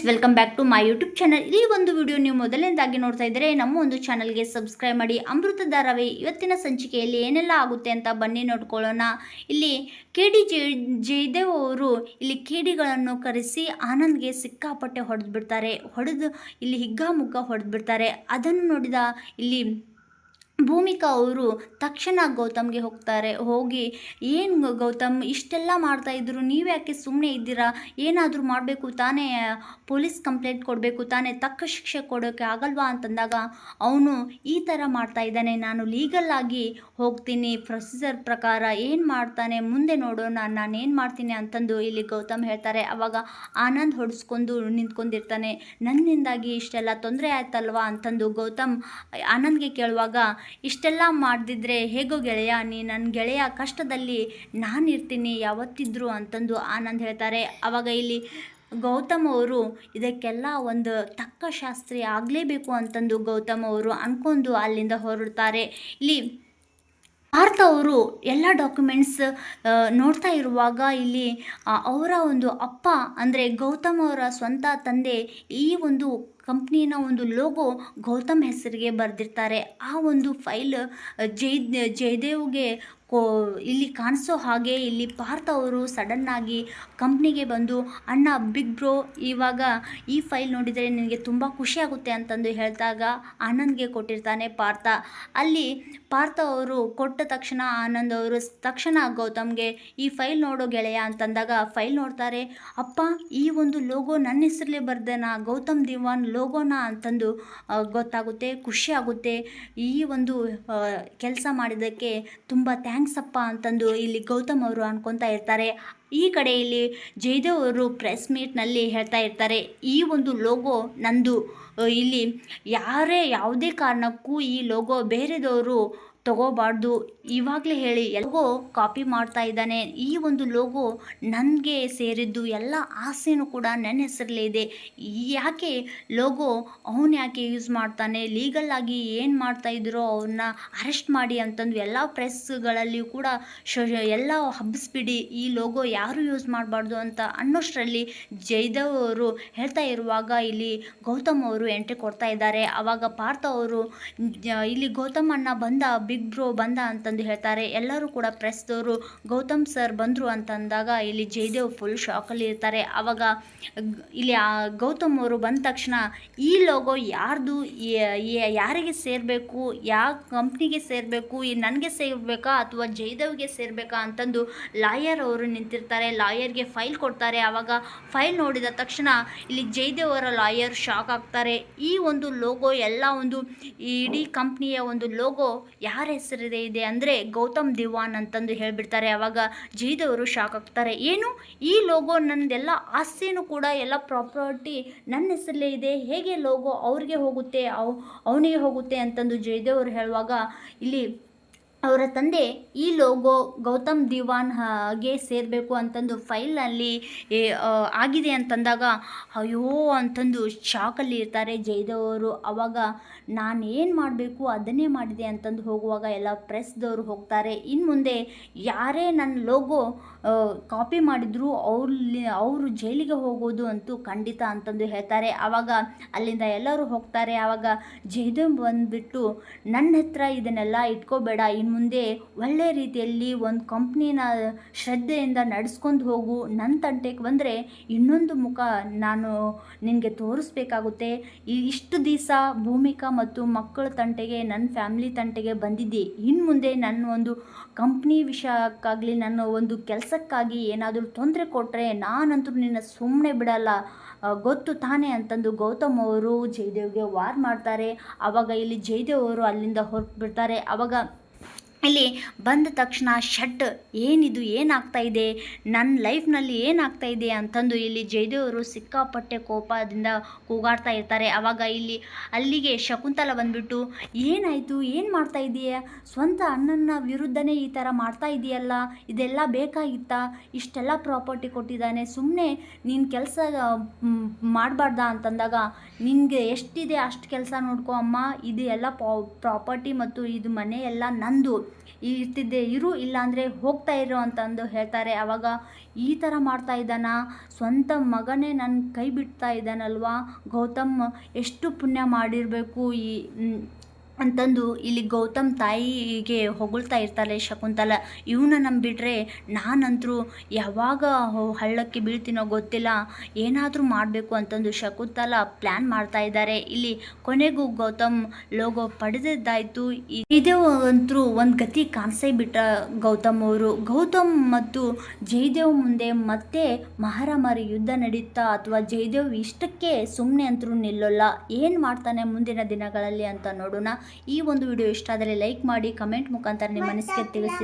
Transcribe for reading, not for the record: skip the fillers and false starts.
Welcome back to my YouTube channel. ಈ ಒಂದು video ನೀವು ಮೊದಲನೇದಾಗಿ ನೋಡ್ತಾ ಇದ್ದರೆ ನಮ್ಮ ಒಂದು ಚಾನಲ್ಗೆ ಸಬ್ಸ್ಕ್ರೈಬ್ ಮಾಡಿ. ಅಮೃತ ಧಾರಾವಾಹಿ ಇವತ್ತಿನ ಸಂಚಿಕೆಯಲ್ಲಿ ಏನೆಲ್ಲ ಆಗುತ್ತೆ ಅಂತ ಬನ್ನಿ ನೋಡ್ಕೊಳ್ಳೋಣ. ಇಲ್ಲಿ ಕೆ.ಡಿ. ಜಯದೇವ್ ಅವರು ಇಲ್ಲಿ ಕೇಡಿಗಳನ್ನು ಕರೆಸಿ ಆನಂದ್ಗೆ ಸಿಕ್ಕಾಪಟ್ಟೆ ಹೊಡೆದು ಇಲ್ಲಿ ಹಿಗ್ಗಾಮುಗ್ಗ ಹೊಡೆದು ಬಿಡ್ತಾರೆ. ಅದನ್ನು ನೋಡಿದ ಇಲ್ಲಿ ಭೂಮಿಕಾ ಅವರು ತಕ್ಷಣ ಗೌತಮ್ಗೆ ಹೋಗಿ ಏನು ಗೌತಮ್ ಇಷ್ಟೆಲ್ಲ ಮಾಡ್ತಾಯಿದ್ರು, ನೀವು ಯಾಕೆ ಸುಮ್ಮನೆ ಇದ್ದೀರಾ? ಏನಾದರೂ ಮಾಡಬೇಕು ತಾನೇ, ಪೊಲೀಸ್ ಕಂಪ್ಲೇಂಟ್ ಕೊಡಬೇಕು ತಾನೇ, ತಕ್ಕ ಶಿಕ್ಷೆ ಕೊಡೋಕ್ಕೆ ಆಗಲ್ವಾ ಅಂತಂದಾಗ ಅವನು ಈ ಥರ ಮಾಡ್ತಾ ಇದ್ದಾನೆ, ನಾನು ಲೀಗಲ್ ಆಗಿ ಹೋಗ್ತೀನಿ, ಪ್ರೊಸೀಜರ್ ಪ್ರಕಾರ ಏನು ಮಾಡ್ತಾನೆ ಮುಂದೆ ನೋಡೋಣ, ನಾನೇನು ಮಾಡ್ತೀನಿ ಅಂತಂದು ಇಲ್ಲಿ ಗೌತಮ್ ಹೇಳ್ತಾರೆ. ಆವಾಗ ಆನಂದ್ ಹೊಡೆಸ್ಕೊಂಡು ನಿಂತ್ಕೊಂಡಿರ್ತಾನೆ. ನನ್ನಿಂದಾಗಿ ಇಷ್ಟೆಲ್ಲ ತೊಂದರೆ ಆಯ್ತಲ್ವಾ ಅಂತಂದು ಗೌತಮ್ ಆನಂದ್ಗೆ ಕೇಳುವಾಗ, ಇಷ್ಟೆಲ್ಲ ಮಾಡದಿದ್ರೆ ಹೇಗೋ ಗೆಳೆಯ, ನೀ ನನ್ನ ಗೆಳೆಯ, ಕಷ್ಟದಲ್ಲಿ ನಾನಿರ್ತೀನಿ ಯಾವತ್ತಿದ್ರು ಅಂತಂದು ಆನಂದ್ ಹೇಳ್ತಾರೆ. ಆವಾಗ ಇಲ್ಲಿ ಗೌತಮ್ ಅವರು ಇದಕ್ಕೆಲ್ಲ ಒಂದು ತಕ್ಕ ಶಾಸ್ತ್ರಿ ಆಗಲೇಬೇಕು ಅಂತಂದು ಗೌತಮ್ ಅವರು ಅಂದ್ಕೊಂಡು ಅಲ್ಲಿಂದ ಹೊರಡ್ತಾರೆ. ಇಲ್ಲಿ ಪಾರ್ಥ ಅವರು ಎಲ್ಲ ಡಾಕ್ಯುಮೆಂಟ್ಸ್ ನೋಡ್ತಾ ಇರುವಾಗ ಇಲ್ಲಿ ಅವರ ಒಂದು ಅಪ್ಪ ಅಂದರೆ ಗೌತಮ್ ಅವರ ಸ್ವಂತ ತಂದೆ ಈ ಒಂದು ಕಂಪ್ನಿನ ಒಂದು ಲೋಗೋ ಗೌತಮ್ ಹೆಸರಿಗೆ ಬರೆದಿರ್ತಾರೆ. ಆ ಒಂದು ಫೈಲ್ ಜಯದೇವ್ಗೆ ಇಲ್ಲಿ ಕಾಣಿಸೋ ಹಾಗೆ ಇಲ್ಲಿ ಪಾರ್ಥ ಅವರು ಸಡನ್ನಾಗಿ ಕಂಪ್ನಿಗೆ ಬಂದು, ಅಣ್ಣ ಬಿಗ್ ಬ್ರೋ ಇವಾಗ ಈ ಫೈಲ್ ನೋಡಿದರೆ ನಿನಗೆ ತುಂಬ ಖುಷಿಯಾಗುತ್ತೆ ಅಂತಂದು ಹೇಳಿದಾಗ ಆನಂದ್ಗೆ ಕೊಟ್ಟಿರ್ತಾನೆ ಪಾರ್ಥ. ಅಲ್ಲಿ ಪಾರ್ಥ ಅವರು ಕೊಟ್ಟ ತಕ್ಷಣ ಆನಂದ್ ಅವರು ತಕ್ಷಣ ಗೌತಮ್ಗೆ ಈ ಫೈಲ್ ನೋಡೋ ಗೆಳೆಯ ಅಂತಂದಾಗ ಫೈಲ್ ನೋಡ್ತಾರೆ. ಅಪ್ಪ, ಈ ಒಂದು ಲೋಗೋ ನನ್ನ ಹೆಸರಲ್ಲೇ ಬರ್ದೇನಾ, ಗೌತಮ್ ದಿವಾನ್ ಲೋಗೋನ ಅಂತಂದು ಗೊತ್ತಾಗುತ್ತೆ, ಖುಷಿಯಾಗುತ್ತೆ. ಈ ಒಂದು ಕೆಲಸ ಮಾಡಿದ್ದಕ್ಕೆ ತುಂಬ ಥ್ಯಾಂಕ್ಸ್ ಅಪ್ಪ ಅಂತಂದು ಇಲ್ಲಿ ಗೌತಮ್ ಅವರು ಅನ್ಕೊತಾ ಇರ್ತಾರೆ. ಈ ಕಡೆ ಇಲ್ಲಿ ಜಯದೇವ್ ಅವರು ಪ್ರೆಸ್ ಮೀಟ್ನಲ್ಲಿ ಹೇಳ್ತಾ ಇರ್ತಾರೆ, ಈ ಒಂದು ಲೋಗೋ ನಂದು, ಇಲ್ಲಿ ಯಾವುದೇ ಕಾರಣಕ್ಕೂ ಈ ಲೋಗೋ ಬೇರೆದವರು ತಗೋಬಾರ್ದು, ಇವಾಗಲೇ ಹೇಳಿ ಎಲ್ಲೋ ಕಾಪಿ ಮಾಡ್ತಾ ಇದ್ದಾನೆ, ಈ ಒಂದು ಲೋಗೋ ನನಗೆ ಸೇರಿದ್ದು, ಎಲ್ಲ ಆಸೆನೂ ಕೂಡ ನನ್ನ ಹೆಸರಲ್ಲೇ ಇದೆ, ಯಾಕೆ ಲೋಗೋ ಅವನು ಯಾಕೆ ಯೂಸ್ ಮಾಡ್ತಾನೆ, ಲೀಗಲ್ಲಾಗಿ ಏನು ಮಾಡ್ತಾಯಿದ್ರು ಅವನ್ನ ಅರೆಸ್ಟ್ ಮಾಡಿ ಅಂತಂದು ಎಲ್ಲ ಪ್ರೆಸ್ಗಳಲ್ಲಿಯೂ ಕೂಡ ಎಲ್ಲ ಹಬ್ಬಿಸ್ಬಿಡಿ, ಈ ಲೋಗೋ ಯಾರು ಯೂಸ್ ಮಾಡಬಾರ್ದು ಅಂತ ಅನ್ನೋಷ್ಟರಲ್ಲಿ ಜಯದೇವ್ ಅವರು ಹೇಳ್ತಾ ಇರುವಾಗ ಇಲ್ಲಿ ಗೌತಮ್ ಅವರು ಎಂಟ್ರಿ ಕೊಡ್ತಾ ಇದ್ದಾರೆ. ಆವಾಗ ಪಾರ್ಥ ಅವರು ಇಲ್ಲಿ ಗೌತಮ್ ಅಣ್ಣ ಬಂದ, ಬಿಗ್ ಬ್ರೋ ಬಂದ ಅಂತಂದು ಹೇಳ್ತಾರೆ. ಎಲ್ಲರೂ ಕೂಡ ಪ್ರೆಸ್ದವರು ಗೌತಮ್ ಸರ್ ಬಂದರು ಅಂತಂದಾಗ ಇಲ್ಲಿ ಜಯದೇವ್ ಫುಲ್ ಶಾಕಲ್ಲಿ ಇರ್ತಾರೆ. ಆವಾಗ ಇಲ್ಲಿ ಗೌತಮ್ ಅವರು ಬಂದ ತಕ್ಷಣ ಈ ಲೋಗೋ ಯಾರ್ದು, ಯಾರಿಗೆ ಸೇರಬೇಕು, ಯಾವ ಕಂಪ್ನಿಗೆ ಸೇರಬೇಕು, ನನಗೆ ಸೇರಬೇಕಾ ಅಥವಾ ಜಯದೇವ್ಗೆ ಸೇರಬೇಕಾ ಅಂತಂದು ಲಾಯರ್ ಅವರು ನಿಂತಿರ್ತಾರೆ. ಲಾಯರ್ಗೆ ಫೈಲ್ ಕೊಡ್ತಾರೆ. ಆವಾಗ ಫೈಲ್ ನೋಡಿದ ತಕ್ಷಣ ಇಲ್ಲಿ ಜಯದೇವ್ ಅವರ ಲಾಯರ್ ಶಾಕ್ ಆಗ್ತಾರೆ. ಈ ಒಂದು ಲೋಗೋ ಎಲ್ಲ ಒಂದು ಇಡೀ ಕಂಪ್ನಿಯ ಒಂದು ಲೋಗೋ ಯಾರ ಹೆಸರಿದೆ ಇದೆ ಅಂದರೆ ಗೌತಮ್ ದಿವಾನ್ ಅಂತಂದು ಹೇಳಿಬಿಡ್ತಾರೆ. ಆವಾಗ ಜಯದೇವ್ ಅವರು ಶಾಕ್ ಆಗ್ತಾರೆ. ಏನು, ಈ ಲೋಗೋ ನನ್ನದೆಲ್ಲ ಆಸ್ತಿನೂ ಕೂಡ ಎಲ್ಲ ಪ್ರಾಪರ್ಟಿ ನನ್ನ ಹೆಸರಲ್ಲೇ ಇದೆ, ಹೇಗೆ ಲೋಗೋ ಅವ್ರಿಗೆ ಹೋಗುತ್ತೆ, ಅವನಿಗೆ ಹೋಗುತ್ತೆ ಅಂತಂದು ಜಯದೇವ್ ಅವರು ಹೇಳುವಾಗ ಇಲ್ಲಿ ಅವರ ತಂದೆ ಈ ಲೋಗೋ ಗೌತಮ್ ದಿವಾನ್ ಹಾಗೆ ಸೇರಬೇಕು ಅಂತಂದು ಫೈಲ್ನಲ್ಲಿ ಆಗಿದೆ ಅಂತಂದಾಗ ಅಯ್ಯೋ ಅಂತಂದು ಶಾಕಲ್ಲಿ ಇರ್ತಾರೆ ಜಯದೇವ್ ಅವರು. ಆವಾಗ ನಾನೇನು ಮಾಡಬೇಕು ಅದನ್ನೇ ಮಾಡಿದೆ ಅಂತಂದು ಹೋಗುವಾಗ ಎಲ್ಲ ಪ್ರೆಸ್ದವರು ಹೋಗ್ತಾರೆ. ಇನ್ನು ಮುಂದೆ ಯಾರೇ ನನ್ನ ಲೋಗೋ ಕಾಪಿ ಮಾಡಿದ್ರು ಅವರು ಜೈಲಿಗೆ ಹೋಗೋದು ಅಂತೂ ಖಂಡಿತ ಅಂತಂದು ಹೇಳ್ತಾರೆ. ಆವಾಗ ಅಲ್ಲಿಂದ ಎಲ್ಲರೂ ಹೋಗ್ತಾರೆ. ಆವಾಗ ಜಯದೇವ್ ಬಂದುಬಿಟ್ಟು ನನ್ನ ಹತ್ರ ಇದನ್ನೆಲ್ಲ ಇಟ್ಕೋಬೇಡ, ಇನ್ನು ಮುಂದೆ ಒಳ್ಳೆ ರೀತಿಯಲ್ಲಿ ಒಂದು ಕಂಪ್ನಿನ ಶ್ರದ್ಧೆಯಿಂದ ನಡೆಸ್ಕೊಂಡು ಹೋಗು, ನನ್ನ ತಂಟೆಗೆ ಬಂದರೆ ಇನ್ನೊಂದು ಮುಖ ನಾನು ನಿನಗೆ ತೋರಿಸ್ಬೇಕಾಗುತ್ತೆ, ಇಷ್ಟು ದಿವಸ ಭೂಮಿಕಾ ಮತ್ತು ಮಕ್ಕಳ ತಂಟೆಗೆ, ನನ್ನ ಫ್ಯಾಮಿಲಿ ತಂಟೆಗೆ ಬಂದಿದ್ದೆ, ಇನ್ನು ಮುಂದೆ ನನ್ನ ಒಂದು ಕಂಪ್ನಿ ವಿಷಯಕ್ಕಾಗಲಿ ನನ್ನ ಒಂದು ಕೆಲಸಕ್ಕಾಗಿ ಏನಾದರೂ ತೊಂದರೆ ಕೊಟ್ಟರೆ ನಾನಂತೂ ನಿನ್ನ ಸುಮ್ಮನೆ ಬಿಡಲ್ಲ, ಗೊತ್ತು ತಾನೇ ಅಂತಂದು ಗೌತಮ್ ಅವರು ಜಯದೇವ್ಗೆ ವಾರ್ ಮಾಡ್ತಾರೆ. ಆವಾಗ ಇಲ್ಲಿ ಜಯದೇವ್ ಅವರು ಅಲ್ಲಿಂದ ಹೊರಟು ಬಿಡ್ತಾರೆ. ಆವಾಗ ಇಲ್ಲಿ ಬಂದ ತಕ್ಷಣ ಶಟ್, ಏನಿದು, ಏನಾಗ್ತಾ ಇದೆ ನನ್ನ ಲೈಫ್ನಲ್ಲಿ, ಏನಾಗ್ತಾ ಇದೆ ಅಂತಂದು ಇಲ್ಲಿ ಜಯದೇವರು ಸಿಕ್ಕಾಪಟ್ಟೆ ಕೋಪದಿಂದ ಕೂಗಾಡ್ತಾ ಇರ್ತಾರೆ. ಆವಾಗ ಇಲ್ಲಿ ಅಲ್ಲಿಗೆ ಶಕುಂತಲ ಬಂದುಬಿಟ್ಟು, ಏನಾಯಿತು, ಏನು ಮಾಡ್ತಾ ಇದೆಯಾ, ಸ್ವಂತ ಅಣ್ಣನ ವಿರುದ್ಧನೇ ಈ ಥರ ಮಾಡ್ತಾ ಇದೆಯಲ್ಲ, ಇದೆಲ್ಲ ಬೇಕಾಗಿತ್ತಾ, ಇಷ್ಟೆಲ್ಲ ಪ್ರಾಪರ್ಟಿ ಕೊಟ್ಟಿದ್ದಾನೆ, ಸುಮ್ಮನೆ ನೀನು ಕೆಲಸ ಮಾಡಬಾರ್ದ ಅಂತಂದಾಗ, ನಿನಗೆ ಎಷ್ಟಿದೆ ಅಷ್ಟು ಕೆಲಸ ನೋಡ್ಕೊ ಅಮ್ಮ, ಇದು ಎಲ್ಲ ಪ್ರಾಪರ್ಟಿ ಮತ್ತು ಇದು ಮನೆ ಎಲ್ಲ ನಂದು, ಇರ್ತಿದ್ದೆ ಇರು, ಇಲ್ಲಾಂದರೆ ಹೋಗ್ತಾ ಇರು ಅಂತಂದು ಹೇಳ್ತಾರೆ. ಆವಾಗ ಈ ಥರ ಮಾಡ್ತಾ ಇದ್ದಾನ, ಸ್ವಂತ ಮಗನೇ ನನ್ನ ಕೈ ಬಿಡ್ತಾ ಇದ್ದಾನಲ್ವಾ, ಗೌತಮ್ ಎಷ್ಟು ಪುಣ್ಯ ಮಾಡಿರಬೇಕು ಅಂತಂದು ಇಲ್ಲಿ ಗೌತಮ್ ತಾಯಿಗೆ ಹೊಗಳ್ತಾ ಇರ್ತಾಳೆ ಶಕುಂತಲ. ಇವನ್ನ ನಂಬಿಟ್ರೆ ನಾನಂತರೂ ಯಾವಾಗ ಹಳ್ಳಕ್ಕೆ ಬೀಳ್ತೀನೋ ಗೊತ್ತಿಲ್ಲ, ಏನಾದರೂ ಮಾಡಬೇಕು ಅಂತಂದು ಶಕುಂತಲ ಪ್ಲ್ಯಾನ್ ಮಾಡ್ತಾ ಇದ್ದಾರೆ. ಇಲ್ಲಿ ಕೊನೆಗೂ ಗೌತಮ್ ಲೋಗೋ ಪಡೆದಿದ್ದಾಯಿತು. ಇದೇ ಅಂತೂ ಒಂದು ಗತಿ ಕಾಣಿಸೇ ಬಿಟ್ಟ ಗೌತಮ್ ಅವರು. ಗೌತಮ್ ಮತ್ತು ಜಯದೇವ್ ಮುಂದೆ ಮತ್ತೆ ಮಹಾರಾಮರಿ ಯುದ್ಧ ನಡೀತಾ ಅಥವಾ ಜಯದೇವ್ ಇಷ್ಟಕ್ಕೆ ಸುಮ್ಮನೆ ಅಂತರೂ ನಿಲ್ಲೋಲ್ಲ. ಏನು ಮಾಡ್ತಾನೆ ಮುಂದಿನ ದಿನಗಳಲ್ಲಿ ಅಂತ ನೋಡೋಣ. ಈ ಒಂದು ವಿಡಿಯೋ ಇಷ್ಟ ಆದರೆ ಲೈಕ್ ಮಾಡಿ, ಕಮೆಂಟ್ ಮುಖಾಂತರ ನಿಮ್ಮ ಅನಿಸಿಕೆ ತಿಳಿಸಿ.